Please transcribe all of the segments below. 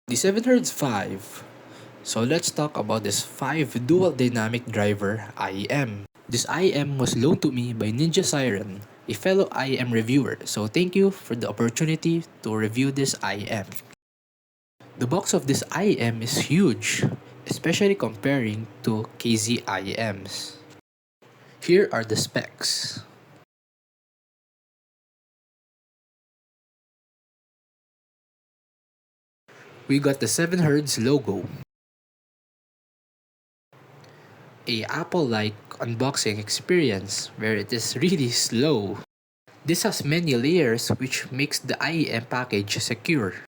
The 7Hz 5. So let's talk about this 5 dual dynamic driver IEM. This IEM was loaned to me by Ninja Siren, a fellow IEM reviewer, so thank you for the opportunity to review this IEM. The box of this IEM is huge, especially comparing to KZ IEMs. Here are the specs. We got the 7Hz logo, a Apple-like unboxing experience where it is really slow. This has many layers which makes the IEM package secure.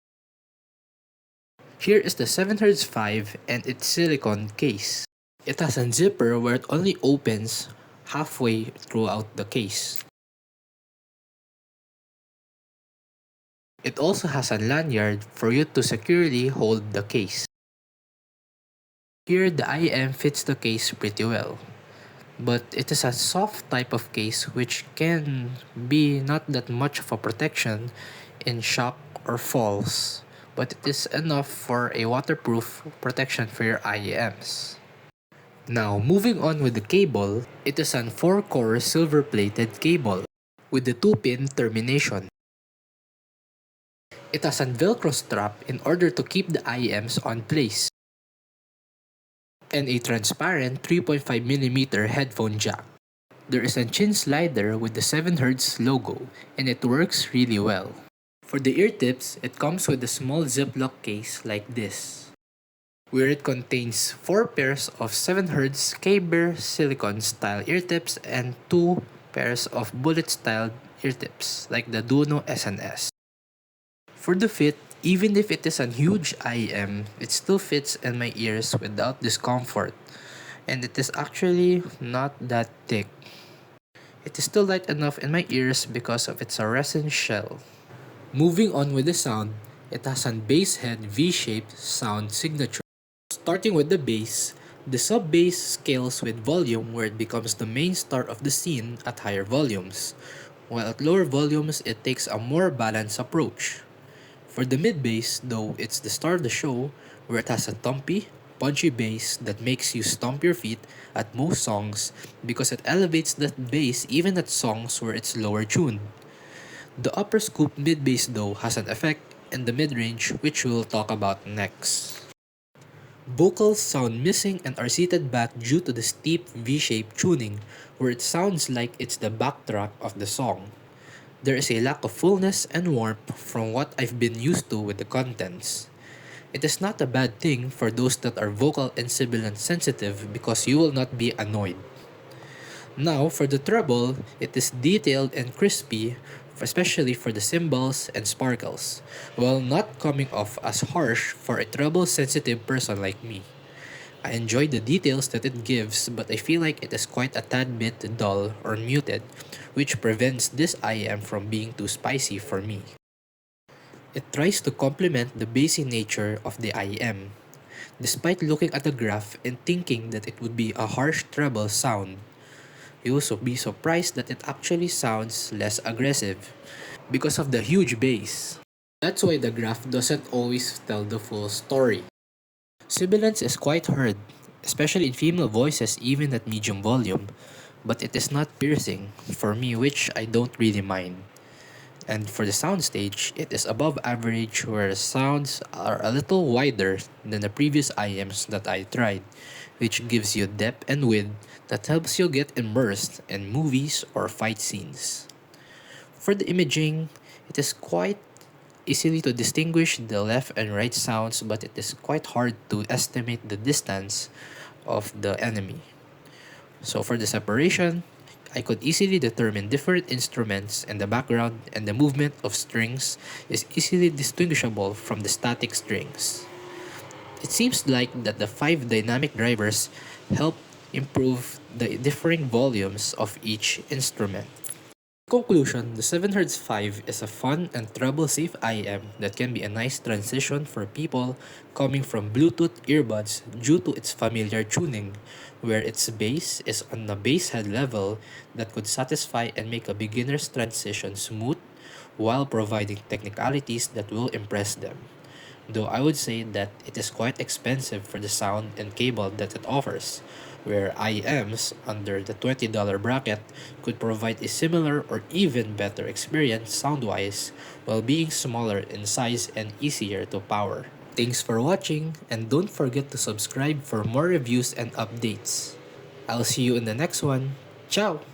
Here is the 7Hz 5 and its silicone case. It has a zipper where it only opens halfway throughout the case. It also has a lanyard for you to securely hold the case. Here the IEM fits the case pretty well, but it is a soft type of case which can be not that much of a protection in shock or falls, but it is enough for a waterproof protection for your IEMs. Now, moving on with the cable, it is an 4-core silver-plated cable with the 2-pin termination. It has a Velcro strap in order to keep the IEMs on place, and a transparent 3.5mm headphone jack. There is a chin slider with the 7Hz logo, and it works really well. For the ear tips, it comes with a small Ziploc case like this, where it contains 4 pairs of 7Hz K-Bear silicone style ear tips and 2 pairs of bullet style ear tips like the Duno SNS. For the fit, even if it is a huge IEM, it still fits in my ears without discomfort, and it is actually not that thick. It is still light enough in my ears because of its resin shell. Moving on with the sound, it has a bass head V-shaped sound signature. Starting with the bass, the sub-bass scales with volume where it becomes the main star of the scene at higher volumes, while at lower volumes it takes a more balanced approach. For the mid-bass, though, it's the star of the show where it has a thumpy, punchy bass that makes you stomp your feet at most songs because it elevates that bass even at songs where it's lower tuned. The upper scoop mid-bass though has an effect in the mid-range which we'll talk about next. Vocals sound missing and are seated back due to the steep V-shaped tuning where it sounds like it's the backtrack of the song. There is a lack of fullness and warmth from what I've been used to with the contents. It is not a bad thing for those that are vocal and sibilant sensitive because you will not be annoyed. Now, for the treble, it is detailed and crispy, especially for the cymbals and sparkles, while not coming off as harsh for a treble sensitive person like me. I enjoy the details that it gives, but I feel like it is quite a tad bit dull or muted, which prevents this IM from being too spicy for me. It tries to complement the bassy nature of the IM, despite looking at the graph and thinking that it would be a harsh treble sound. You will be surprised that it actually sounds less aggressive because of the huge bass. That's why the graph doesn't always tell the full story. Sibilance is quite heard, especially in female voices even at medium volume, but it is not piercing for me, which I don't really mind. And for the soundstage, it is above average where the sounds are a little wider than the previous IMs that I tried, which gives you depth and width that helps you get immersed in movies or fight scenes. For the imaging, it is quite easily to distinguish the left and right sounds, but it is quite hard to estimate the distance of the enemy. So for the separation, I could easily determine different instruments in the background, and the movement of strings is easily distinguishable from the static strings. It seems like that the 5 dynamic drivers help improve the differing volumes of each instrument. In conclusion, the 7Hz 5 is a fun and treble-safe IM that can be a nice transition for people coming from Bluetooth earbuds due to its familiar tuning, where its bass is on the bass head level that could satisfy and make a beginner's transition smooth while providing technicalities that will impress them. though I would say that it is quite expensive for the sound and cable that it offers, where IEMs under the $20 bracket could provide a similar or even better experience sound-wise while being smaller in size and easier to power. Thanks for watching, and don't forget to subscribe for more reviews and updates. I'll see you in the next one. Ciao!